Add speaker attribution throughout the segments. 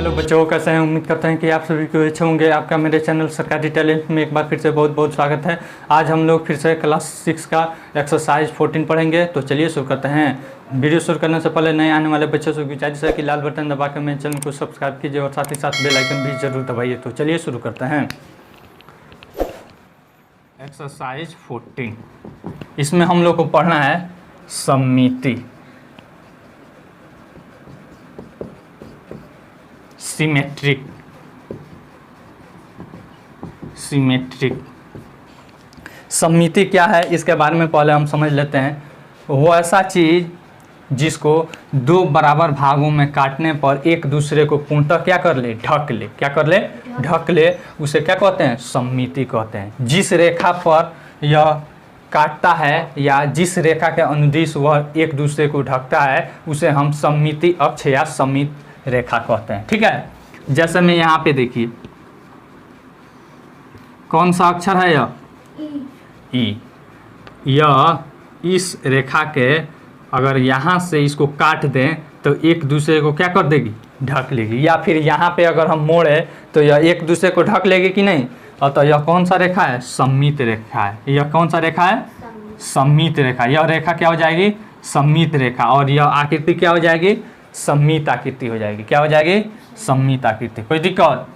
Speaker 1: Hello बच्चों, कैसे हैं? उम्मीद करते हैं कि आप सभी को अच्छे होंगे। आपका मेरे चैनल सरकारी टैलेंट में एक बार फिर से बहुत बहुत स्वागत है। आज हम लोग फिर से क्लास 6 का एक्सरसाइज 14 पढ़ेंगे। तो चलिए शुरू करते हैं। वीडियो शुरू करने से पहले नए आने वाले बच्चों से गुजारिश है कि लाल बटन दबा कर मेरे चैनल को सब्सक्राइब कीजिए और साथ ही साथ बेल आइकन भी जरूर दबाइए। तो चलिए शुरू करते हैं। एक्सरसाइज 14, इसमें हम लोग को पढ़ना है सममिति, सिमेट्रिक। सममिति क्या है इसके बारे में पहले हम समझ लेते हैं। वो ऐसा चीज़ जिसको दो बराबर भागों में काटने पर एक दूसरे को पूर्णतः क्या कर ले, ढक ले, उसे क्या कहते हैं? सममिति कहते हैं। जिस रेखा पर यह काटता है या जिस रेखा के अनुदिश वह एक दूसरे को ढकता है उसे हम सममिति अक्ष या सममित रेखा कहते हैं। ठीक है, जैसे में यहाँ पे देखिए कौन सा अक्षर है यह? ई। यह इस रेखा के अगर यहाँ से इसको काट दें तो एक दूसरे को क्या कर देगी? ढक लेगी। या फिर यहाँ पे अगर हम मोड़े तो यह एक दूसरे को ढक लेगी कि नहीं? और तो यह कौन सा रेखा है? सममित रेखा है। यह कौन सा रेखा है? सममित रेखा। यह रेखा क्या हो जाएगी? सममित रेखा। और यह आकृति क्या हो जाएगी? सममित आकृति हो जाएगी। क्या हो जाएगी? सममित आकृति। कोई दिक्कत?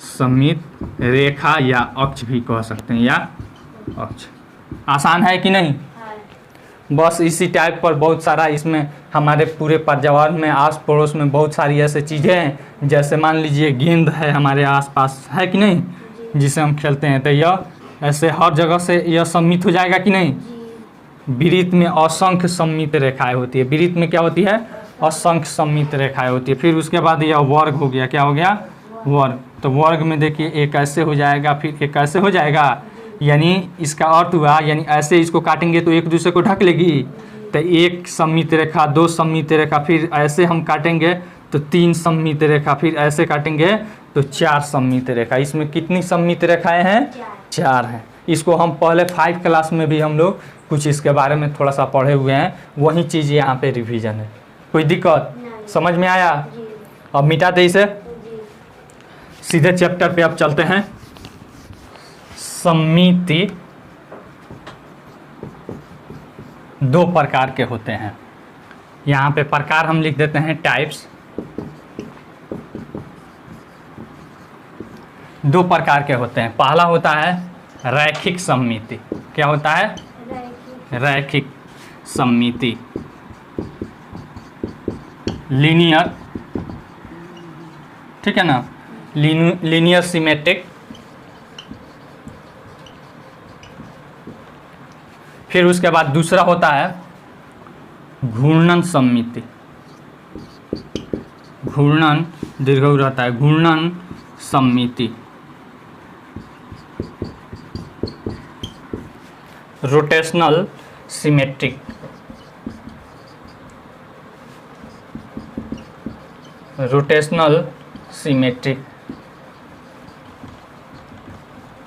Speaker 1: सममित रेखा या अक्ष भी कह सकते हैं, या अक्ष। आसान है कि नहीं? बस इसी टाइप पर बहुत सारा इसमें हमारे पूरे पर्यावरण में आस पड़ोस में बहुत सारी ऐसे चीज़ें हैं। जैसे मान लीजिए गेंद है हमारे आसपास, है कि नहीं, जिसे हम खेलते हैं। तो यह ऐसे हर जगह से यह सममित हो जाएगा कि नहीं? वृत्त में असंख्य सममित रेखाएं होती है। वृत्त में क्या होती है? असंख्य सममित रेखाएं होती है। फिर उसके बाद यह वर्ग हो गया। क्या हो गया? वर्ग। तो वर्ग में देखिए एक ऐसे हो जाएगा, फिर एक ऐसे हो जाएगा। यानी इसका अर्थ हुआ, यानी ऐसे इसको काटेंगे तो एक दूसरे को ढक लेगी। तो एक सममित रेखा, दो सममित रेखा, फिर ऐसे हम काटेंगे तो तीन सममित रेखा, फिर ऐसे काटेंगे तो चार सममित रेखा। इसमें कितनी सममित रेखाएं हैं? चार हैं। इसको हम पहले 5 क्लास में भी हम लोग कुछ इसके बारे में थोड़ा सा पढ़े हुए हैं। वही चीज़ यहाँ पे रिवीजन है। कोई दिक्कत? समझ में आया? अब मिटा दे इसे, सीधे चैप्टर पे अब चलते हैं। सममिति दो प्रकार के होते हैं। यहाँ पे प्रकार हम लिख देते हैं टाइप्स। दो प्रकार के होते हैं। पहला होता है रैखिक सममिति। क्या होता है? रैखिक सममिति, लीनियर। ठीक है ना, लीनियर सिमेट्रिक। फिर उसके बाद दूसरा होता है घूर्णन सममिति। घूर्णन दीर्घ रहता है, घूर्णन सममिति। Rotational symmetric. Rotational symmetric.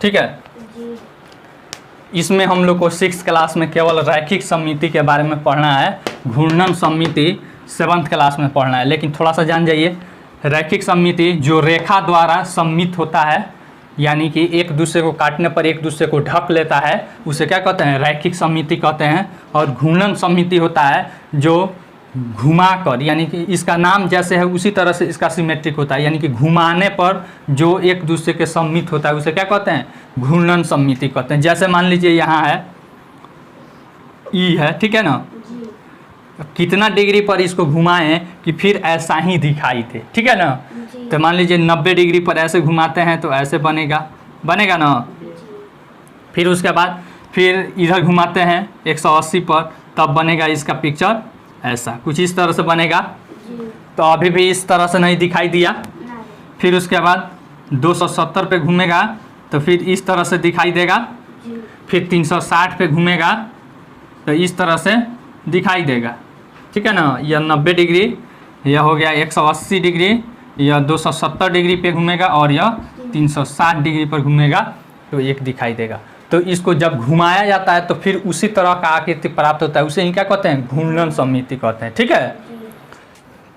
Speaker 1: ठीक है, इसमें हम लोग को 6 क्लास में केवल रैखिक सममिति के बारे में पढ़ना है। घूर्णन सममिति 7th क्लास में पढ़ना है। लेकिन थोड़ा सा जान जाइए, रैखिक सममिति जो रेखा द्वारा सममित होता है, यानी कि एक दूसरे को काटने पर एक दूसरे को ढक लेता है, उसे क्या कहते हैं? रैखिक सममिति कहते हैं। और घूर्णन सममिति होता है जो घुमाकर, यानी कि इसका नाम जैसे है उसी तरह से इसका सिमेट्रिक होता है, यानी कि घुमाने पर जो एक दूसरे के सममित होता है उसे क्या कहते हैं? घूर्णन सममिति कहते हैं। जैसे मान लीजिए यहाँ है ई है, ठीक है ना, कितना डिग्री पर इसको घुमाएं कि फिर ऐसा ही दिखाई दे। ठीक है ना, तो मान लीजिए 90 डिग्री पर ऐसे घुमाते हैं तो ऐसे बनेगा ना। फिर उसके बाद फिर इधर घुमाते हैं 180 पर, तब बनेगा इसका पिक्चर ऐसा, कुछ इस तरह से बनेगा। तो अभी भी इस तरह से नहीं दिखाई दिया। फिर उसके बाद 270 पे घूमेगा तो फिर इस तरह से दिखाई देगा। फिर 360 पे घूमेगा तो इस तरह से दिखाई देगा। ठीक है ना, यह 90 डिग्री, यह हो गया 180 डिग्री, यह 270 डिग्री पे घूमेगा और यह 360 डिग्री पर घूमेगा तो एक दिखाई देगा। तो इसको जब घुमाया जाता है तो फिर उसी तरह का आकृति प्राप्त होता है, उसे ही क्या कहते हैं? घूर्णन सममिति कहते हैं। ठीक है,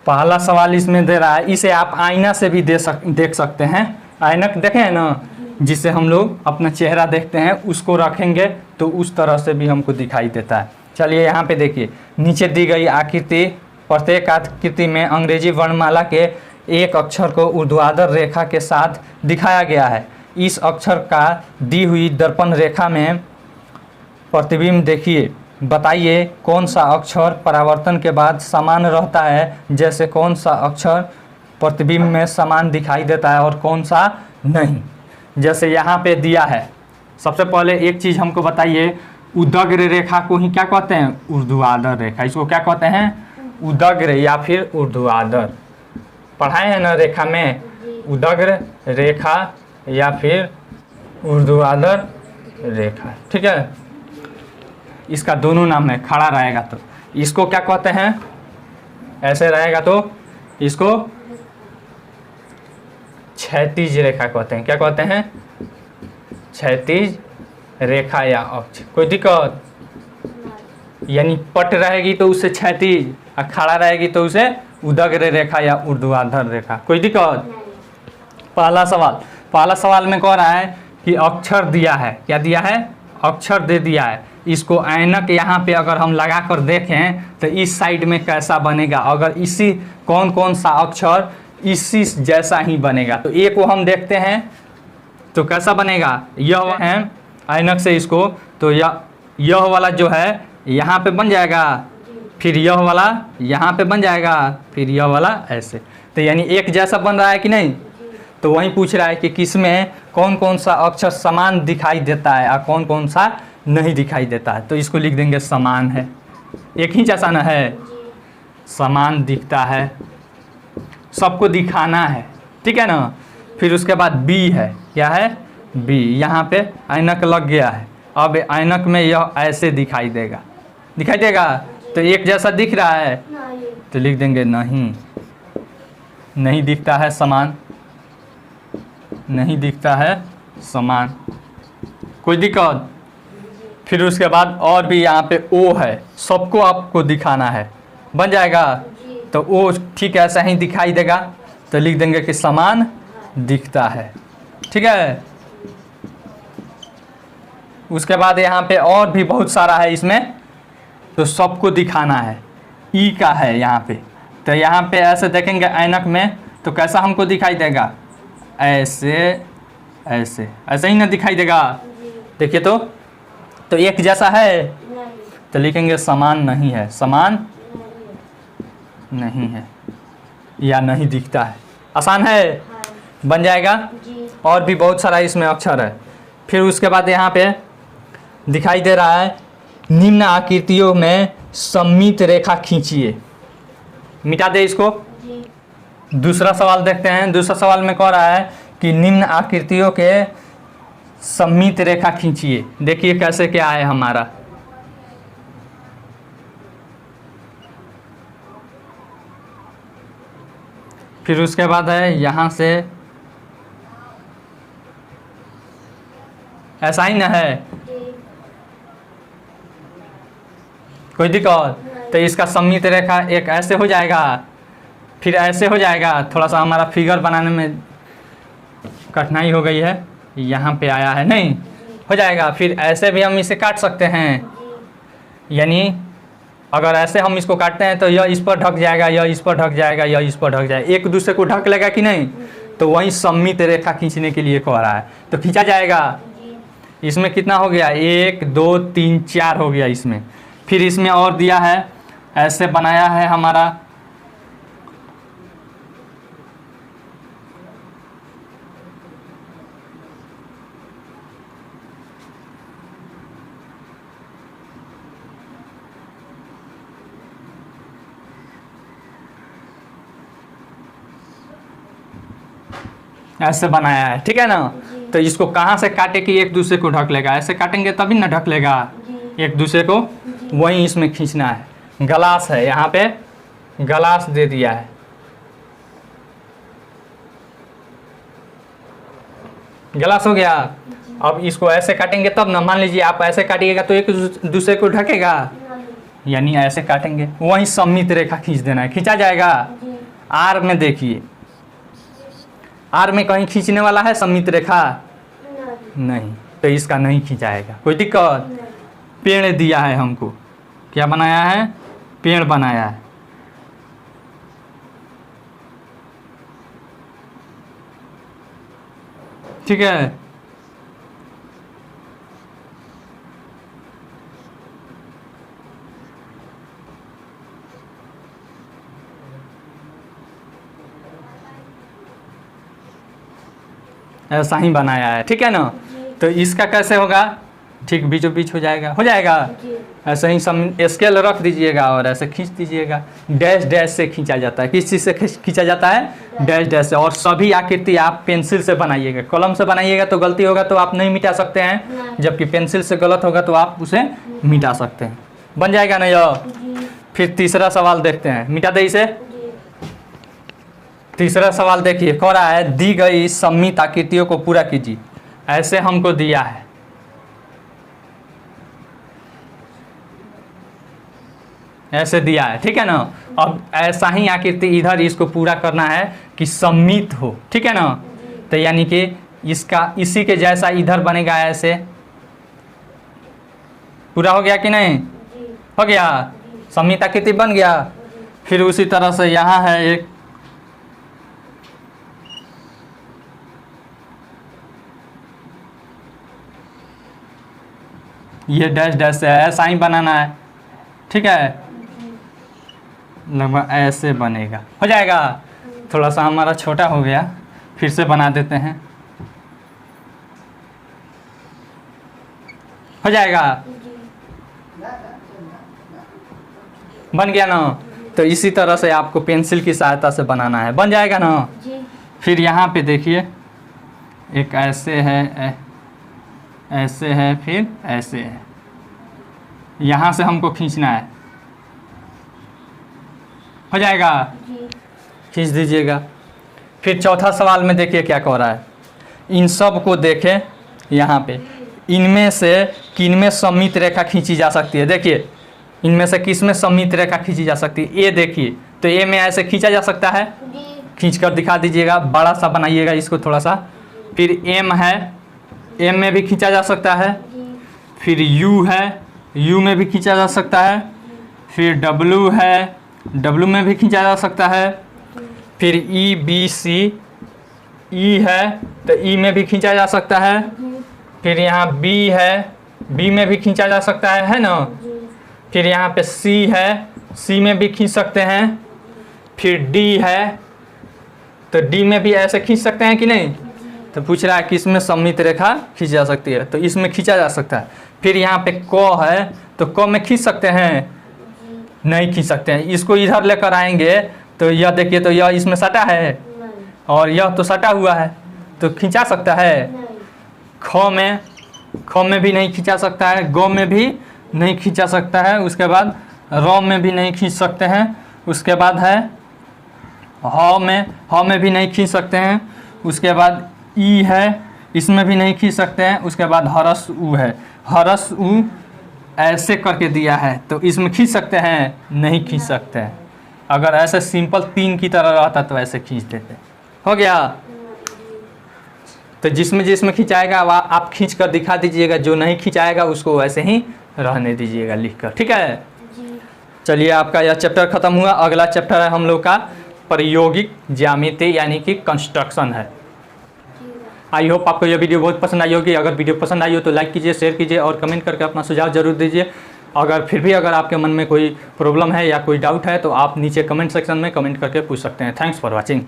Speaker 1: पहला सवाल इसमें दे रहा है, इसे आप आईना से भी देख सकते हैं। ऐनक देखे हैं ना, जिससे हम लोग अपना चेहरा देखते हैं, उसको रखेंगे तो उस तरह से भी हमको दिखाई देता है। चलिए यहाँ पे देखिए, नीचे दी गई आकृति, प्रत्येक आकृति में अंग्रेजी वर्णमाला के एक अक्षर को ऊर्ध्वाधर रेखा के साथ दिखाया गया है। इस अक्षर का दी हुई दर्पण रेखा में प्रतिबिंब देखिए, बताइए कौन सा अक्षर परावर्तन के बाद समान रहता है, जैसे कौन सा अक्षर प्रतिबिंब में समान दिखाई देता है और कौन सा नहीं। जैसे यहाँ पे दिया है, सबसे पहले एक चीज़ हमको बताइए, उदग्र रेखा को ही क्या कहते हैं? ऊर्ध्वाधर रेखा। इसको क्या कहते हैं? उदग्र या फिर ऊर्ध्वाधर। पढ़ाए हैं ना रेखा में, उदग्र रेखा या फिर ऊर्ध्वाधर रेखा, ठीक है। इसका दोनों नाम है, खड़ा रहेगा तो इसको क्या कहते हैं? ऐसे रहेगा तो इसको क्षैतिज रेखा कहते हैं। क्या कहते हैं? क्षैतिज रेखा या अक्ष। कोई दिक्कत? यानी पट रहेगी तो उसे क्षैतिज, और खड़ा रहेगी तो उसे उदग्र रेखा या ऊर्ध्वाधर रेखा। कोई दिक्कत? पहला सवाल में कह रहा है कि अक्षर दिया है। क्या दिया है? अक्षर दे दिया है। इसको ऐनक यहाँ पे अगर हम लगा कर देखें तो इस साइड में कैसा बनेगा, अगर इसी कौन कौन सा अक्षर इसी जैसा ही बनेगा। तो एक को हम देखते हैं तो कैसा बनेगा, यह है ऐनक से इसको, तो यह वाला जो है यहाँ पे बन जाएगा, फिर यह वाला यहाँ पे बन जाएगा, फिर यह वाला ऐसे। तो यानी एक जैसा बन रहा है कि नहीं? तो वही पूछ रहा है कि किसमें कौन कौन सा अक्षर समान दिखाई देता है और कौन कौन सा नहीं दिखाई देता है। तो इसको लिख देंगे समान है। एक ही जैसा ना है, समान दिखता है, सबको दिखाना है, ठीक है ना। फिर उसके बाद बी है। क्या है? बी। यहाँ पे ऐनक लग गया है, अब ऐनक में यह ऐसे दिखाई देगा, दिखाई देगा। तो एक जैसा दिख रहा है तो लिख देंगे नहीं, नहीं दिखता है समान, नहीं दिखता है समान। कोई दिक्कत? फिर उसके बाद और भी यहाँ पे ओ है, सबको आपको दिखाना है, बन जाएगा। तो ओ ठीक ऐसा ही दिखाई देगा, तो लिख देंगे कि समान दिखता है, ठीक है। उसके बाद यहाँ पे और भी बहुत सारा है इसमें, तो सबको दिखाना है, ई का है यहाँ पे। तो यहाँ पे ऐसे देखेंगे ऐनक में तो कैसा हमको दिखाई देगा, ऐसे ऐसे ऐसे ही ना दिखाई देगा। देखिए तो एक जैसा है, तो लिखेंगे समान नहीं है, समान नहीं है या नहीं दिखता है। आसान है, बन जाएगा। और भी बहुत सारा इसमें अक्षर है। फिर उसके बाद यहाँ पे दिखाई दे रहा है, निम्न आकृतियों में सममित रेखा खींचिए। मिटा दे इसको। दूसरा सवाल देखते हैं। दूसरा सवाल में कह रहा है कि निम्न आकृतियों के सममित रेखा खींचिए। देखिए कैसे क्या है हमारा। फिर उसके बाद है यहाँ से ऐसा ही ना है, कोई दिक्कत? तो इसका सममित रेखा एक ऐसे हो जाएगा, फिर ऐसे हो जाएगा। थोड़ा सा हमारा फिगर बनाने में कठिनाई हो गई है, यहाँ पे आया है, नहीं हो जाएगा। फिर ऐसे भी हम इसे काट सकते हैं, यानी अगर ऐसे हम इसको काटते हैं तो यह इस पर ढक जाएगा, यह इस पर ढक जाएगा, यह इस पर ढक जाएगा, एक दूसरे को ढक लेगा कि नहीं। तो वही सममित रेखा खींचने के लिए कह रहा है, तो खींचा जाएगा। इसमें कितना हो गया, 1 2 3 4 हो गया इसमें। फिर इसमें और दिया है, ऐसे बनाया है हमारा, ऐसे बनाया है, ठीक है ना। तो इसको कहाँ से काटे कि एक दूसरे को ढक लेगा, ऐसे काटेंगे तभी ना ढक लेगा एक दूसरे को। वही इसमें खींचना है। गलास है, यहाँ पे गलास दे दिया है, गलास हो गया। अब इसको ऐसे काटेंगे तब ना, मान लीजिए आप ऐसे काटिएगा तो एक दूसरे को ढकेगा, यानी ऐसे काटेंगे, वही सममित रेखा खींच देना है, खींचा जाएगा। आर में देखिए, आर में कहीं खींचने वाला है सममित रेखा? नहीं, तो इसका नहीं खींचाएगा। कोई दिक्कत? पेड़ दिया है हमको, क्या बनाया है? पेड़ बनाया है। ठीक है, ऐसा ही बनाया है। ठीक है ना? तो इसका कैसे होगा? ठीक बीचों बीच हो जाएगा, हो जाएगा। ऐसे ही स्केल रख दीजिएगा और ऐसे खींच दीजिएगा। डैश डैश से खींचा जाता है। किस चीज़ से खींचा जाता है? डैश डैश से। और सभी आकृति आप पेंसिल से बनाइएगा। कलम से बनाइएगा तो गलती होगा तो आप नहीं मिटा सकते हैं, जबकि पेंसिल से गलत होगा तो आप उसे मिटा सकते हैं। बन जाएगा ना यह? फिर तीसरा सवाल देखते हैं, मिटा दे इसे। तीसरा सवाल देखिए, कह रहा है दी गई सममित आकृतियों को पूरा कीजिए। ऐसे हमको दिया है, ऐसे दिया है। ठीक है ना? अब ऐसा ही आकृति इधर इसको पूरा करना है कि सममित हो। ठीक है ना? तो यानी कि इसका इसी के जैसा इधर बनेगा, ऐसे पूरा हो गया कि नहीं? हो गया, सममित आकृति बन गया। फिर उसी तरह से यहाँ है एक, ये डैश डैश से ऐसा ही बनाना है। ठीक है, लगभग ऐसे बनेगा, हो जाएगा। थोड़ा सा हमारा छोटा हो गया, फिर से बना देते हैं, हो जाएगा। बन गया ना? तो इसी तरह से आपको पेंसिल की सहायता से बनाना है, बन जाएगा ना? फिर यहाँ पे देखिए, एक ऐसे है, ऐसे है, फिर ऐसे है। यहाँ से हमको खींचना है, हो जाएगा। खींच दीजिएगा। फिर चौथा सवाल में देखिए क्या कह रहा है। इन सब को देखें, यहाँ पे इनमें से किनमें सममित रेखा खींची जा सकती है? देखिए इनमें से किस में सममित रेखा खींची जा सकती है? ए देखिए, तो ए में ऐसे खींचा जा सकता है, खींच कर दिखा दीजिएगा, बड़ा सा बनाइएगा इसको थोड़ा सा। फिर एम है, एम में भी खींचा जा सकता है। फिर यू है, यू में भी खींचा जा सकता है। फिर डब्लू है, डब्लू में भी खींचा जा सकता है। फिर ई बी सी, ई है तो ई में भी खींचा जा सकता है। फिर यहाँ बी है, बी में भी खींचा जा सकता है ना? फिर यहाँ पे सी है, सी में भी खींच सकते हैं। फिर डी है, तो डी में भी ऐसे खींच सकते हैं कि नहीं? तो पूछ रहा है कि इसमें सममित रेखा खींची जा सकती है, तो इसमें खींचा जा सकता है। फिर यहाँ पे क है, तो क में खींच सकते हैं? नहीं खींच सकते हैं। इसको इधर लेकर आएंगे तो यह देखिए, तो यह इसमें सटा है और यह तो सटा हुआ है, तो खींचा सकता है? ख में भी नहीं खींचा सकता है, ग में भी नहीं खींचा सकता है। उसके बाद र में भी नहीं खींच सकते हैं। उसके बाद है ह में भी नहीं खींच सकते हैं। उसके बाद ई है, इसमें भी नहीं खींच सकते हैं। उसके बाद हरस उ है, हरस उ ऐसे करके दिया है, तो इसमें खींच सकते हैं? नहीं खींच सकते हैं। अगर ऐसे सिंपल 3 की तरह रहता तो ऐसे खींच देते। हो गया? तो जिसमें जिसमें खिंचाएगा वह आप खींच कर दिखा दीजिएगा, जो नहीं खिंचाएगा उसको वैसे ही रहने दीजिएगा लिख कर। ठीक है, चलिए आपका यह चैप्टर ख़त्म हुआ। अगला चैप्टर है हम लोग का प्रायोगिक ज्यामिति यानी कि कंस्ट्रक्शन है। आई होप आपको यह वीडियो बहुत पसंद आई होगी। अगर वीडियो पसंद आई हो तो लाइक कीजिए, शेयर कीजिए और कमेंट करके अपना सुझाव जरूर दीजिए। अगर फिर भी अगर आपके मन में कोई प्रॉब्लम है या कोई डाउट है तो आप नीचे कमेंट सेक्शन में कमेंट करके पूछ सकते हैं। Thanks for watching.